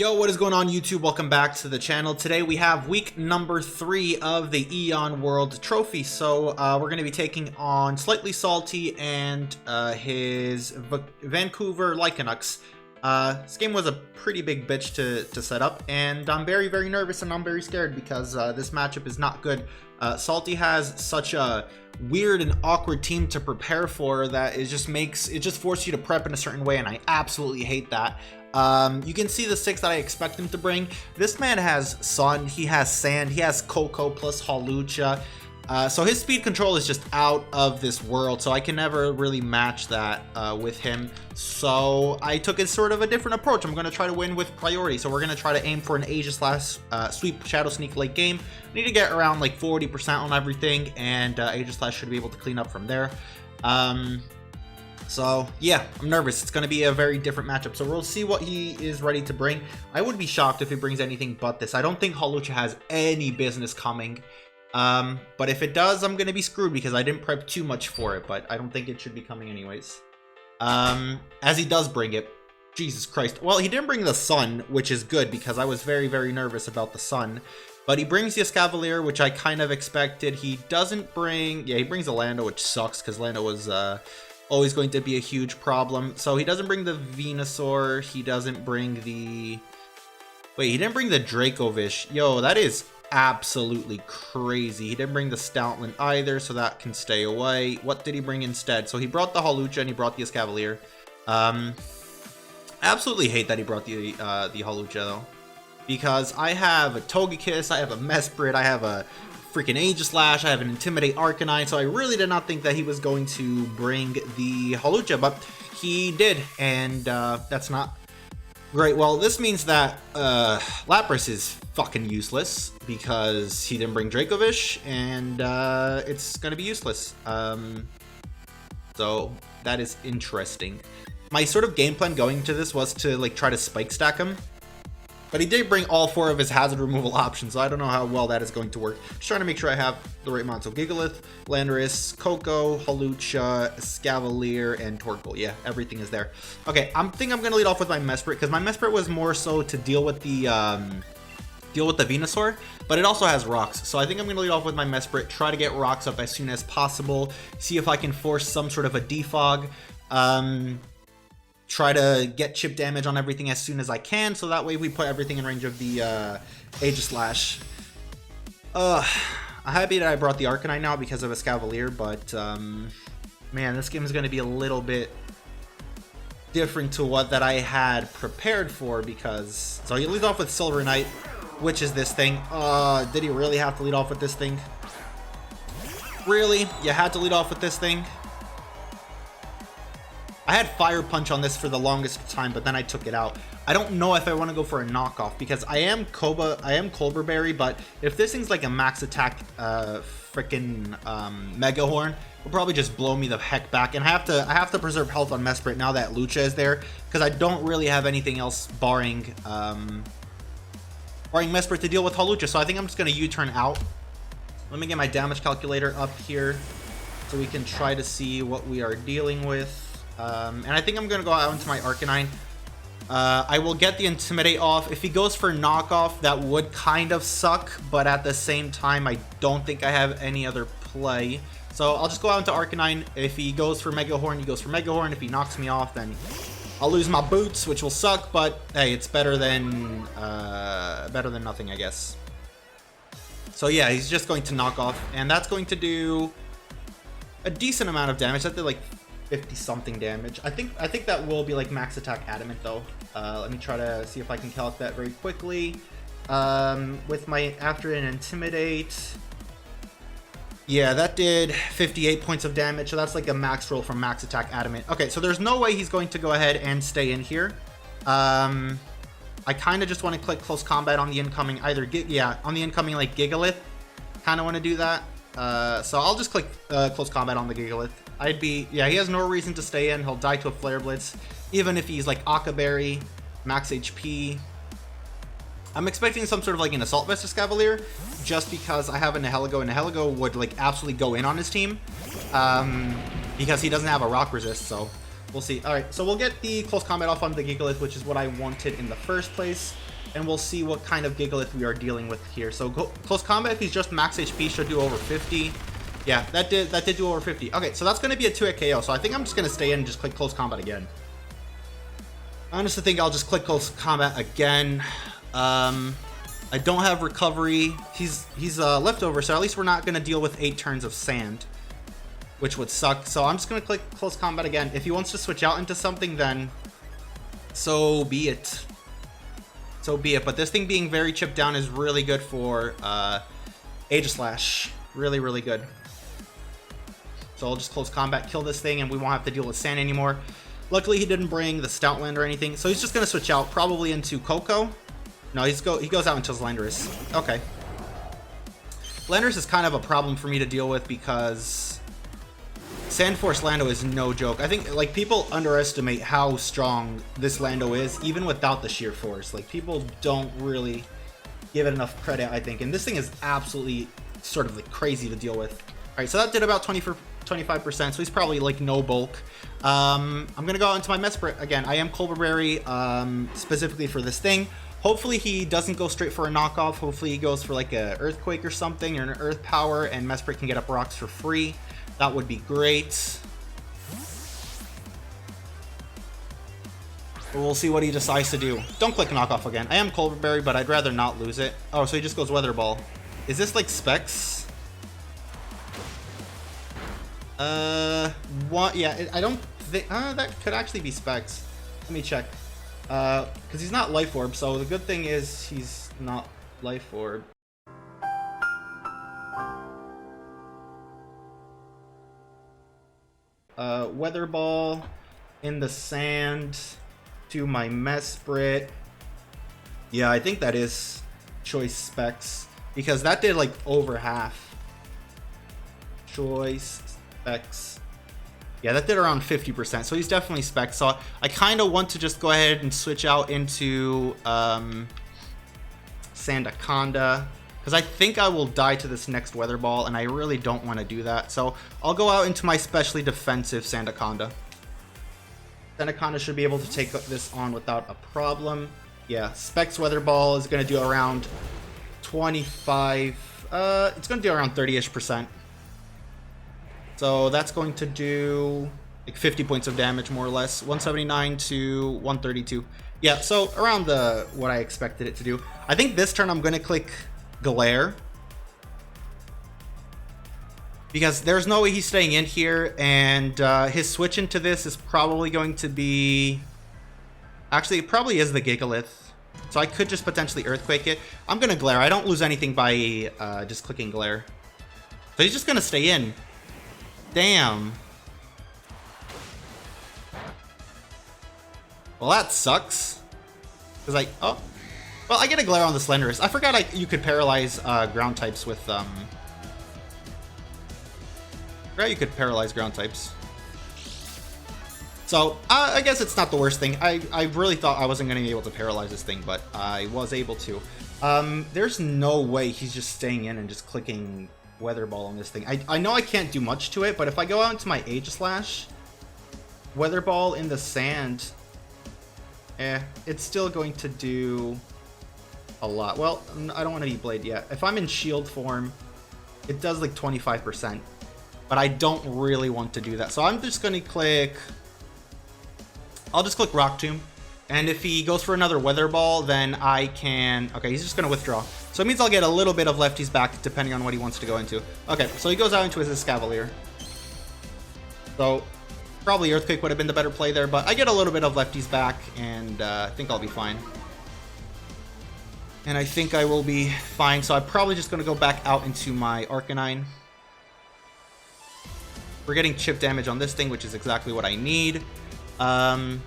Yo, what is going on YouTube? Welcome back to the channel. Today we have week number 3 of the Eon World Trophy. So we're going to be taking on SlightliSalti and his Vancouver Lycanucks. This game was a pretty big bitch to set up, and I'm very nervous and I'm very scared because this matchup is not good. Salty has such a weird and awkward team to prepare for that it just forces you to prep in a certain way, and I absolutely hate that. You can see the 6 that I expect him to bring. This man has Sun, he has Sand, he has Coco plus Hawlucha. So his speed control is just out of this world, so I can never really match that with him. So I took a sort of a different approach. I'm going to try to win with priority. So we're going to try to aim for an Aegis sweep Shadow Sneak late game. I need to get around like 40% on everything, and Aegis should be able to clean up from there. So yeah, I'm nervous. It's going to be a very different matchup. So we'll see what he is ready to bring. I would be shocked if he brings anything but this. I don't think Hawlucha has any business coming. But if it does, I'm going to be screwed because I didn't prep too much for it, but I don't think it should be coming anyways. As he does bring it. Jesus Christ. Well, he didn't bring the Sun, which is good because I was very nervous about the Sun. But he brings the Escavalier, which I kind of expected. He doesn't bring... Yeah, he brings the Lando, which sucks because Lando was always going to be a huge problem. So he doesn't bring the Venusaur. He doesn't bring the... Wait, he didn't bring the Dracovish. Yo, that is absolutely crazy. He didn't bring the Stoutland either, so that can stay away. What did he bring instead? So he brought the Hawlucha and he brought the Escavalier. I absolutely hate that he brought the Hawlucha though, because I have a Togekiss, I have a Mesprit, I have a freaking Aegislash, I have an Intimidate Arcanine, so I really did not think that he was going to bring the Hawlucha, but he did, and that's not great. Well, this means that Lapras is fucking useless because he didn't bring Dracovish, and it's gonna be useless. So that is interesting. My sort of game plan going to this was to like try to spike stack him, but he did bring all 4 of his hazard removal options, so I don't know how well that is going to work. Just trying to make sure I have the right amount. So Gigalith, Landorus, Coco, Hawlucha, Escavalier, and Torkoal. Yeah, everything is there. Okay, I think I'm going to lead off with my Mesprit, because my Mesprit was more so to deal with the Venusaur, but it also has rocks. So I think I'm going to lead off with my Mesprit, try to get rocks up as soon as possible, see if I can force some sort of a defog. Try to get chip damage on everything as soon as I can, so that way we put everything in range of the Aegislash. I'm happy that I brought the Arcanine now because of Escavalier, but man, this game is going to be a little bit different to what that I had prepared for, because... So he leads off with Silver Knight, which is this thing. Did he really have to lead off with this thing? Really? You had to lead off with this thing? I had Fire Punch on this for the longest time, but then I took it out. I don't know if I want to go for a knockoff because I am Colbur Berry, but if this thing's like a max attack freaking Mega Horn, it'll probably just blow me the heck back. And I have to preserve health on Mesprit now that Lucha is there, because I don't really have anything else barring Mesprit to deal with Hawlucha. So I think I'm just gonna U-turn out. Let me get my damage calculator up here so we can try to see what we are dealing with. And I think I'm going to go out into my Arcanine. I will get the Intimidate off. If he goes for knockoff, that would kind of suck, but at the same time, I don't think I have any other play. So I'll just go out into Arcanine. If he goes for Mega Horn, he goes for Mega Horn. If he knocks me off, then I'll lose my boots, which will suck, but hey, it's better than nothing, I guess. So yeah, he's just going to knock off, and that's going to do a decent amount of damage. That did like 50 something damage. I think that will be like max attack adamant though. Let me try to see if I can calc that very quickly. With my after an Intimidate. Yeah, that did 58 points of damage. So that's like a max roll from max attack adamant. Okay, so there's no way he's going to go ahead and stay in here. I kind of just want to click close combat on the incoming on the incoming like Gigalith. Kind of want to do that. So I'll just click close combat on the Gigalith. He has no reason to stay in. He'll die to a Flare Blitz, even if he's like Akaberry, max HP. I'm expecting some sort of like an Assault Vest Escavalier, just because I have a Nihilego, and Nihilego would like absolutely go in on his team, because he doesn't have a Rock Resist, so We'll see. All right, so we'll get the close combat off on the Gigalith, which is what I wanted in the first place. And we'll see what kind of Gigalith we are dealing with here. So close combat, if he's just max HP, should do over 50. Yeah, that did do over 50. Okay, so that's going to be a 2-hit KO. So I think I'm just going to stay in and just click close combat again. I honestly think I'll just click close combat again. I don't have recovery. He's leftover, so at least we're not going to deal with 8 turns of sand, which would suck. So I'm just going to click close combat again. If he wants to switch out into something, then so be it. So be it. But this thing being very chipped down is really good for Aegislash. Really, really good. So I'll just close combat, kill this thing, and we won't have to deal with sand anymore. Luckily, he didn't bring the Stoutland or anything, so he's just going to switch out, probably into Coco. No, he goes out into Landorus. Okay. Landorus is kind of a problem for me to deal with because Sand Force Lando is no joke. I think, like, people underestimate how strong this Lando is, even without the Sheer Force. Like, people don't really give it enough credit, I think. And this thing is absolutely sort of, like, crazy to deal with. All right, so that did about 25%, so he's probably, like, no bulk. I'm going to go out into my Mesprit again. I am Colbur Berry, specifically for this thing. Hopefully he doesn't go straight for a knockoff. Hopefully he goes for like a Earthquake or something, or an Earth Power, and Mesprit can get up rocks for free. That would be great. But we'll see what he decides to do. Don't click knockoff again. I am Colbur Berry, but I'd rather not lose it. Oh, so he just goes Weather Ball. Is this like Specs? What? Yeah, I don't think... that could actually be Specs. Let me check. Because he's not Life Orb, so the good thing is he's not Life Orb. Weather Ball in the sand to my Mesprit. Yeah, I think that is Choice Specs, because that did like over half. Choice Specs. Yeah, that did around 50%, so he's definitely Specs. So I kind of want to just go ahead and switch out into Sandaconda, because I think I will die to this next Weather Ball, and I really don't want to do that. So I'll go out into my specially defensive Sandaconda. Sandaconda should be able to take this on without a problem. Yeah, Specs Weather Ball is going to do around 25... it's going to do around 30-ish%. So that's going to do like 50 points of damage, more or less. 179 to 132. Yeah, so around what I expected it to do. I think this turn I'm going to click Glare, because there's no way he's staying in here, and his switch into this is probably going to be... Actually, it probably is the Gigalith. So I could just potentially Earthquake it. I'm going to Glare. I don't lose anything by just clicking Glare. So he's just going to stay in. Damn. Well, that sucks. Because oh. Well, I get a Glare on the Slenderous. I forgot you could paralyze ground types with... I forgot you could paralyze ground types. So, I guess it's not the worst thing. I really thought I wasn't going to be able to paralyze this thing, but I was able to. There's no way he's just staying in and just clicking Weather Ball on this thing. I know I can't do much to it, but if I go out into my Aegislash, Weather Ball in the sand, it's still going to do a lot. Well, I don't want to be Blade yet. If I'm in shield form, it does like 25%, but I don't really want to do that. So I'm just going to click... I'll just click Rock Tomb, and if he goes for another Weather Ball, then I can... Okay, he's just going to withdraw. So it means I'll get a little bit of lefties back, depending on what he wants to go into. Okay, so he goes out into his Escavalier. So probably Earthquake would have been the better play there, but I get a little bit of lefties back, and I think I'll be fine. And I think I will be fine, so I'm probably just going to go back out into my Arcanine. We're getting chip damage on this thing, which is exactly what I need. I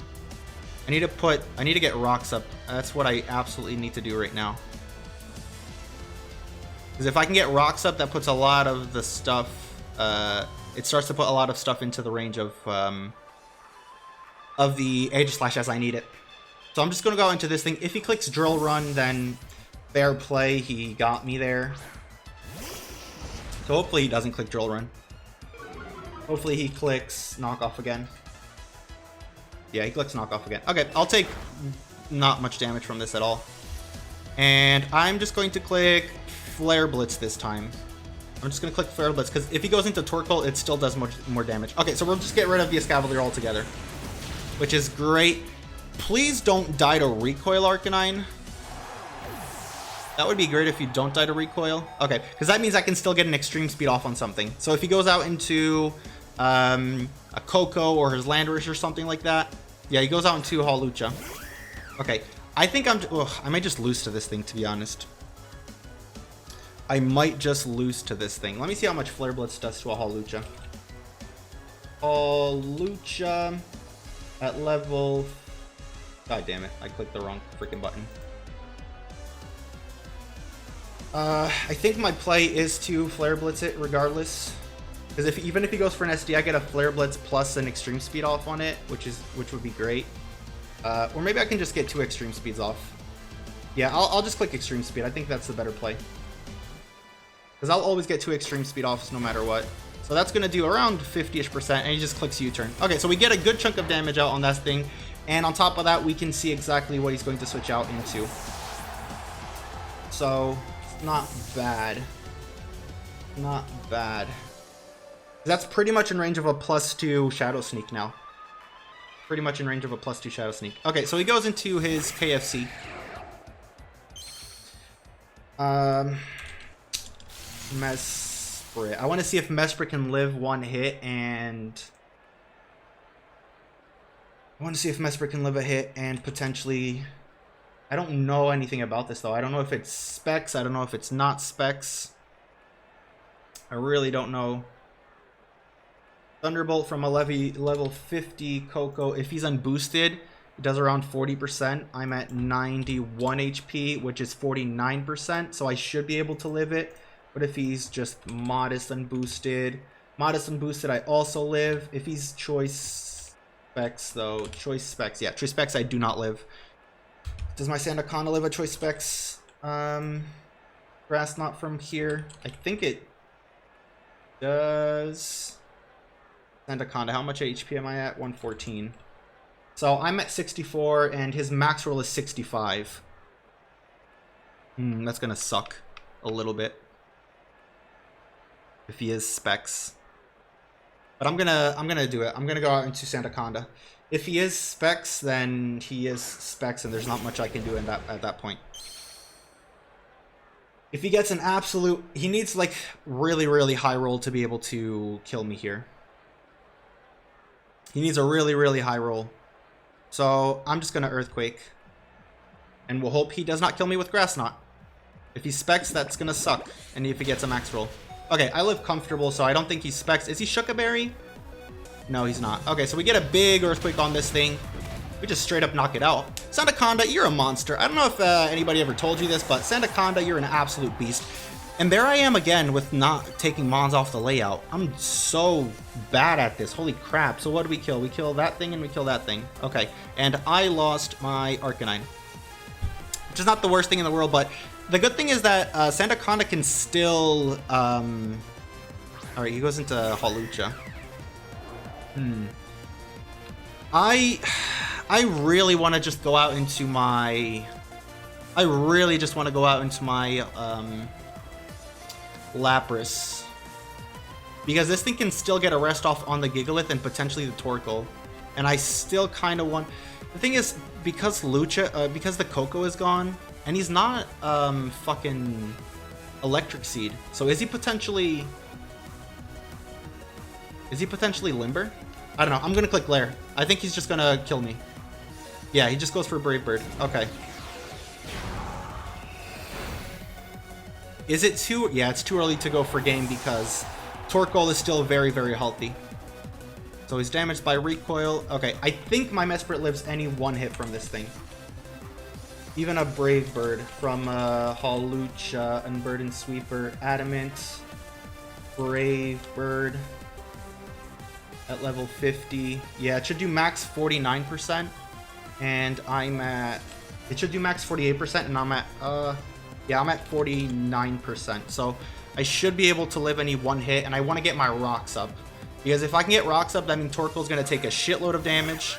need to get rocks up. That's what I absolutely need to do right now. Because if I can get rocks up, that puts a lot of the stuff, it starts to put a lot of stuff into the range of the Aegislash as I need it. So I'm just going to go into this thing. If he clicks Drill Run, then fair play, he got me there. So hopefully he doesn't click Drill Run. Hopefully he clicks Knockoff again. Yeah, he clicks knockoff again. Okay, I'll take not much damage from this at all. And I'm just going to click Flare Blitz this time. I'm just going to click Flare Blitz, because if he goes into Torkoal, it still does much more damage. Okay, so we'll just get rid of the Escavalier altogether, which is great. Please don't die to Recoil, Arcanine. That would be great if you don't die to Recoil. Okay, because that means I can still get an Extreme Speed off on something. So if he goes out into a Koko or his Landorus or something like that. Yeah, he goes out into Hawlucha. Okay, I think I might just lose to this thing, to be honest. I might just lose to this thing. Let me see how much Flare Blitz does to a Hawlucha. Hawlucha at level... God damn it, I clicked the wrong freaking button. I think my play is to Flare Blitz it regardless. Because even if he goes for an SD, I get a Flare Blitz plus an Extreme Speed off on it, which would be great. Or maybe I can just get 2 Extreme Speeds off. Yeah, I'll just click Extreme Speed. I think that's the better play. Because I'll always get 2 Extreme Speed offs no matter what. So that's going to do around 50-ish%, and he just clicks U-turn. Okay, so we get a good chunk of damage out on that thing. And on top of that, we can see exactly what he's going to switch out into. So, not bad. Not bad. That's pretty much in range of a +2 Shadow Sneak now. Pretty much in range of a +2 Shadow Sneak. Okay, so he goes into his KFC. Mesprit. I want to see if Mesprit can live 1 hit, and... I want to see if Mesprit can live a hit and potentially... I don't know anything about this, though. I don't know if it's specs. I don't know if it's not specs. I really don't know. Thunderbolt from a level 50 Koko. If he's unboosted, it does around 40%. I'm at 91 HP, which is 49%, so I should be able to live it. But if he's just modest unboosted, I also live. If he's choice specs, though, choice specs, yeah, choice specs, I do not live. Does my Sandaconda live at choice specs? Grass Knot from here. I think it does. Sandaconda, how much HP am I at? 114. So I'm at 64, and his max roll is 65. That's gonna suck a little bit if he is specs. But I'm gonna do it. I'm gonna go out into Sandaconda. If he is specs, then he is specs, and there's not much I can do at that point. If he gets an absolute... He needs, like, really, really high roll to be able to kill me here. He needs a really, really high roll. So, I'm just going to Earthquake. And we'll hope he does not kill me with Grass Knot. If he specs, that's going to suck. And if he gets a max roll. Okay, I live comfortable, so I don't think he specs. Is he Shuckaberry? No, he's not. Okay, so we get a big Earthquake on this thing. We just straight up knock it out. Sandaconda, you're a monster. I don't know if anybody ever told you this, but Sandaconda, you're an absolute beast. And there I am again with not taking Mons off the layout. I'm so bad at this. Holy crap. So what do we kill? We kill that thing and we kill that thing. Okay, and I lost my Arcanine. Which is not the worst thing in the world, but the good thing is that Sandaconda can still... Alright, he goes into Hawlucha. I really want to just go out into my... I really just want to go out into my Lapras. Because this thing can still get a rest off on the Gigalith and potentially the Torkoal. And I still kind of want... The thing is, because because the Koko is gone, and he's not fucking Electric Seed. So is he potentially... Is he potentially Limber? I don't know. I'm going to click Lair. I think he's just going to kill me. Yeah, he just goes for Brave Bird. Okay. Is it too... Yeah, it's too early to go for game because Torkoal is still very, very healthy. So he's damaged by Recoil. Okay, I think my Mesprit lives any 1 hit from this thing. Even a Brave Bird from Hawlucha, Unburdened Sweeper, Adamant, Brave Bird... At level 50. Yeah, it should do max 49%. And I'm at... It should do max 48%, and I'm at... Yeah, I'm at 49%. So I should be able to live any 1 hit, and I want to get my rocks up. Because if I can get rocks up, that means Torkoal's going to take a shitload of damage.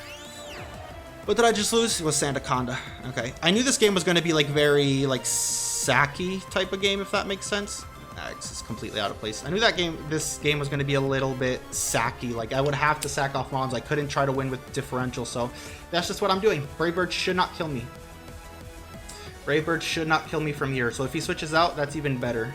What did I just lose? It was Sandaconda. Okay. I knew this game was going to be like very like sacky type of game, if that makes sense. It's just completely out of place. I knew that this game was going to be a little bit sacky. Like I would have to sack off mons. I couldn't try to win with differential. So that's just what I'm doing. Brave Bird should not kill me. Brave Bird should not kill me from here. So if he switches out, that's even better.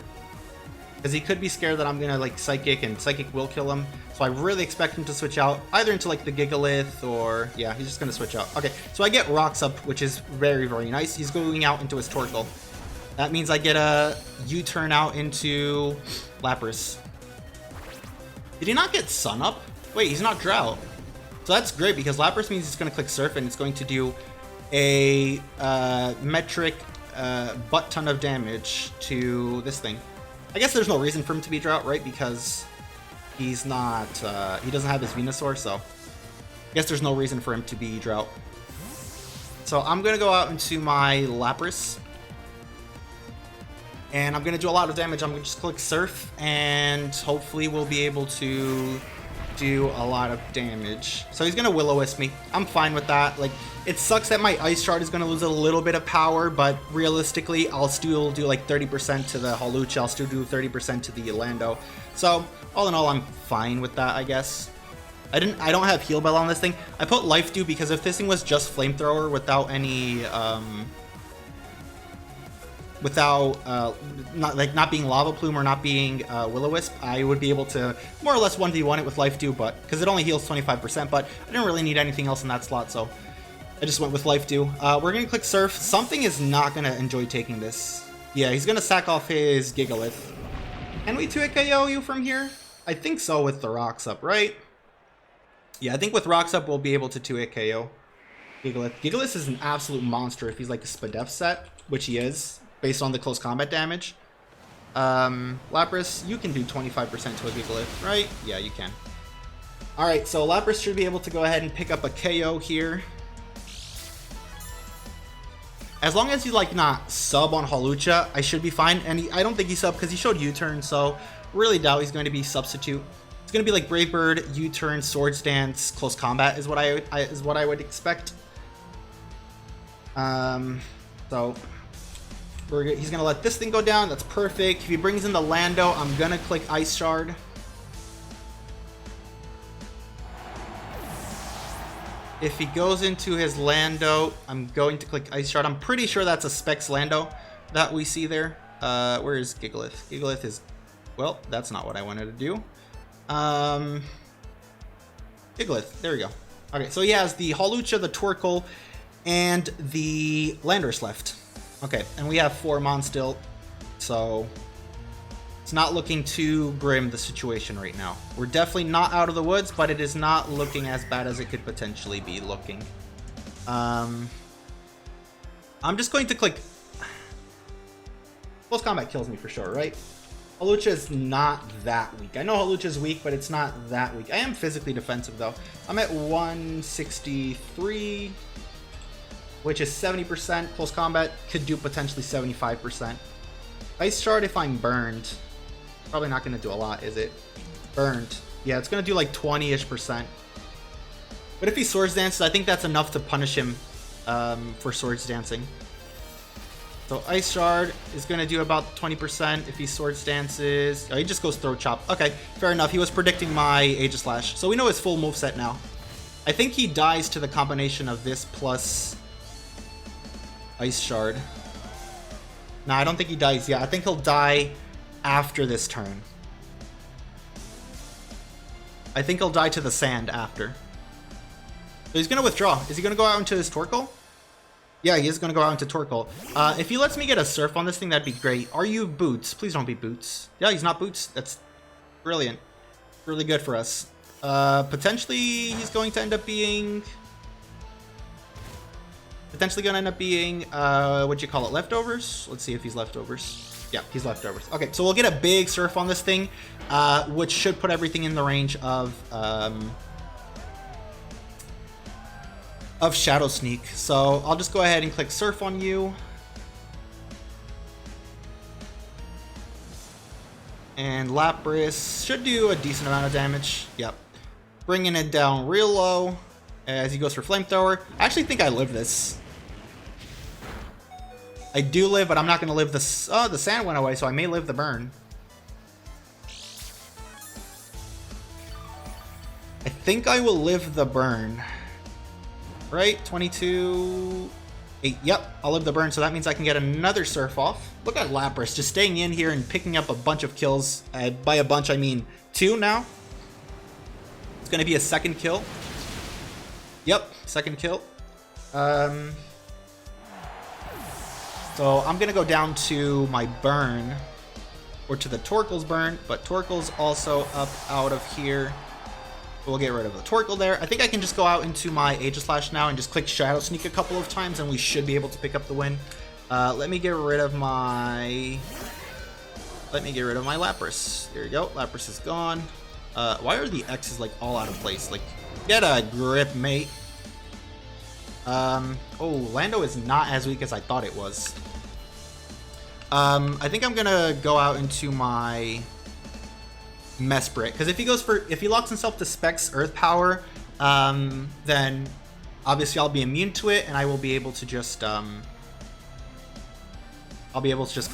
Because he could be scared that I'm going to like Psychic, and Psychic will kill him. So I really expect him to switch out either into like the Gigalith or, yeah, he's just going to switch out. Okay, so I get Rocks up, which is very, very nice. He's going out into his Torkoal. That means I get a U-turn out into Lapras. Did he not get Sun up? Wait, he's not Drought. So that's great because Lapras means he's going to click Surf and it's going to do a metric butt ton of damage to this thing. I guess there's no reason for him to be Drought, right? Because he's not, he doesn't have his Venusaur, so I guess there's no reason for him to be Drought. So I'm going to go out into my Lapras. And I'm going to do a lot of damage. I'm going to just click Surf, and hopefully we'll be able to do a lot of damage. So he's going to Will-O-Wisp me. I'm fine with that. Like, it sucks that my Ice Shard is going to lose a little bit of power, but realistically, I'll still do like 30% to the Hawlucha. I'll still do 30% to the Lando. So, all in all, I'm fine with that, I guess. I don't have Heal Bell on this thing. I put Life Dew because if this thing was just Flamethrower without any, not being Lava Plume or not being Will-O-Wisp, I would be able to more or less 1v1 it with Life Dew, but because it only heals 25%, but I didn't really need anything else in that slot, so I just went with Life Dew. We're going to click Surf. Something is not going to enjoy taking this. Yeah, he's going to sack off his Gigalith. Can we 2-hit KO you from here? I think so with the Rocks up, right? Yeah, I think with Rocks up we'll be able to 2-hit KO Gigalith. Gigalith is an absolute monster if he's like a Spadef set, which he is, based on the close combat damage. Lapras, you can do 25% to a Gigalith, right? Yeah, you can. Alright, so Lapras should be able to go ahead and pick up a KO here. As long as you like not sub on Hawlucha, I should be fine. And I don't think he sub because he showed U-turn, so really doubt he's going to be substitute. It's going to be like Brave Bird, U-turn, Swords Dance, close combat is what I would expect. So he's going to let this thing go down. That's perfect. If he brings in the Lando, I'm going to click Ice Shard. If he goes into his Lando, I'm going to click Ice Shard. I'm pretty sure that's a Specs Lando that we see there. Where is Gigalith? Gigalith is... Well, that's not what I wanted to do. Gigalith. There we go. Okay, so he has the Hawlucha, the Torkoal, and the Landorus left. Okay, and we have 4 Mon still, so it's not looking too grim, the situation right now. We're definitely not out of the woods, but it is not looking as bad as it could potentially be looking. I'm just going to click... Close combat kills me for sure, right? Hawlucha is not that weak. I know Hawlucha is weak, but it's not that weak. I am physically defensive, though. I'm at 163... which is 70%. Close combat could do potentially 75%. Ice Shard if I'm burned. Probably not going to do a lot, is it? Burned. Yeah, it's going to do like 20-ish%. But if he Swords Dances, I think that's enough to punish him for Swords Dancing. So Ice Shard is going to do about 20% if he Swords Dances. Oh, he just goes Throat Chop. Okay, fair enough. He was predicting my Aegislash. So we know his full moveset now. I think he dies to the combination of this plus... Ice Shard. No, I don't think he dies yet. I think he'll die after this turn. I think he'll die to the sand after. So he's going to withdraw. Is he going to go out into his Torkoal? Yeah, he is going to go out into Torkoal. If he lets me get a Surf on this thing, that'd be great. Are you Boots? Please don't be Boots. Yeah, he's not Boots. That's brilliant. Really good for us. Potentially, he's going to end up being... Potentially going to end up being, what'd you call it, Leftovers? Let's see if he's Leftovers. Yeah, he's Leftovers. Okay, so we'll get a big Surf on this thing, which should put everything in the range of Shadow Sneak. So I'll just go ahead and click Surf on you. And Lapras should do a decent amount of damage. Yep. Bringing it down real low. as he goes for Flamethrower. I actually think I live this. I do live, but I'm not going to live this. Oh, the sand went away, so I may live the burn. I think I will live the burn. Right? 22... 8. Yep, I'll live the burn, so that means I can get another Surf off. Look at Lapras just staying in here and picking up a bunch of kills. By a bunch, I mean 2 now. It's going to be a second kill. Yep, second kill. So I'm going to go down to my burn. Or to the Torkoal's burn, but Torkoal's also up out of here. We'll get rid of the Torkoal there. I think I can just go out into my Aegislash now and just click Shadow Sneak a couple of times and we should be able to pick up the win. Let me get rid of my Lapras. There you go. Lapras is gone. Why are the X's like all out of place? Like, get a grip, mate. Oh, Lando is not as weak as I thought it was. I think I'm gonna go out into my Mesprit, because if he locks himself to Specs Earth Power, then obviously I'll be immune to it, and I will be able to just click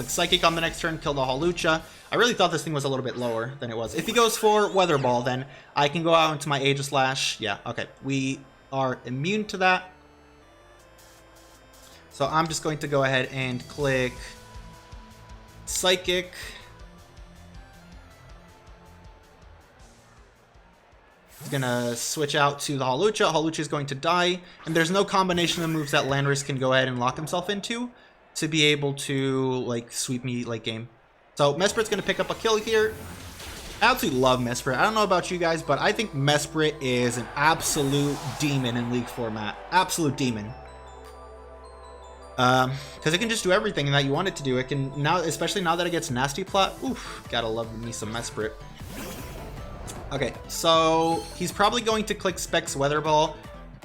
Psychic on the next turn, kill the Hawlucha. I really thought this thing was a little bit lower than it was. If he goes for Weather Ball, then I can go out into my Aegislash. Yeah, okay, we are immune to that. So I'm just going to go ahead and click Psychic. He's gonna switch out to the Hawlucha. Hawlucha is going to die, and there's no combination of moves that Landorus can go ahead and lock himself into to be able to like sweep me late game. So Mesprit's gonna pick up a kill here. I absolutely love Mesprit. I don't know about you guys, but I think Mesprit is an absolute demon in League format. Absolute demon. Because it can just do everything that you want it to do. It can now, especially now that it gets Nasty Plot. Oof, gotta love me some Mesprit. Okay, so he's probably going to click Specs Weather Ball.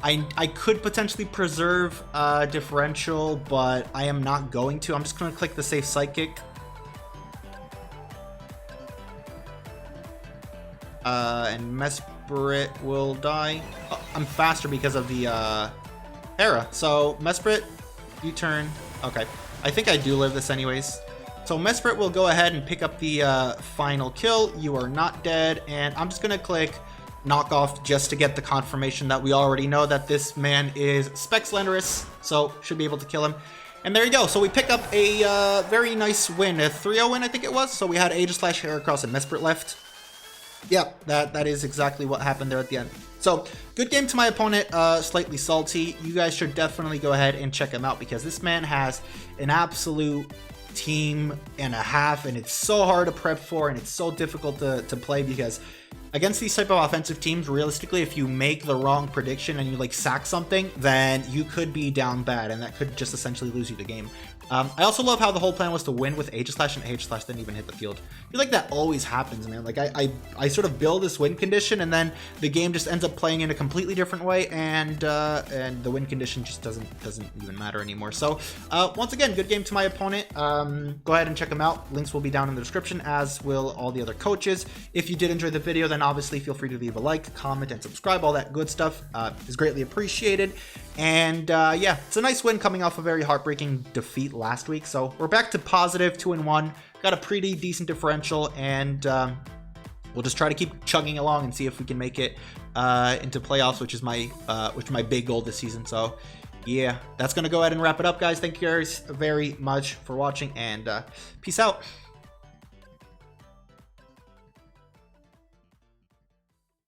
I could potentially preserve Differential, but I am not going to. I'm just going to click the safe Psychic. And Mesprit will die. Oh, I'm faster because of the Hera. So Mesprit, U-turn. Okay, I think I do live this anyways. So Mesprit will go ahead and pick up the final kill. You are not dead, and I'm just gonna click Knock Off just to get the confirmation that we already know that this man is Specs Landorus, so should be able to kill him. And there you go. So we pick up a very nice win, a 3-0 win, I think it was. So we had Aegislash, Heracross, and Mesprit left. Yep, that is exactly what happened there at the end. So, good game to my opponent, Slightly Salty. You guys should definitely go ahead and check him out because this man has an absolute team and a half, and it's so hard to prep for, and it's so difficult to play because against these type of offensive teams, realistically, if you make the wrong prediction and you like sack something, then you could be down bad, and that could just essentially lose you the game. I also love how the whole plan was to win with Aegislash, and Aegislash didn't even hit the field. I feel like that always happens, man. Like I sort of build this win condition, and then the game just ends up playing in a completely different way, and the win condition just doesn't even matter anymore. So once again, good game to my opponent. Go ahead and check him out. Links will be down in the description, as will all the other coaches. If you did enjoy the video, then obviously feel free to leave a like, comment, and subscribe. All that good stuff is greatly appreciated. And yeah, it's a nice win coming off a very heartbreaking defeat last week. So we're back to positive 2-1. Got a pretty decent differential, and we'll just try to keep chugging along and see if we can make it into playoffs, which is my big goal this season. So yeah, that's gonna go ahead and wrap it up, guys. Thank you guys very much for watching, and peace out.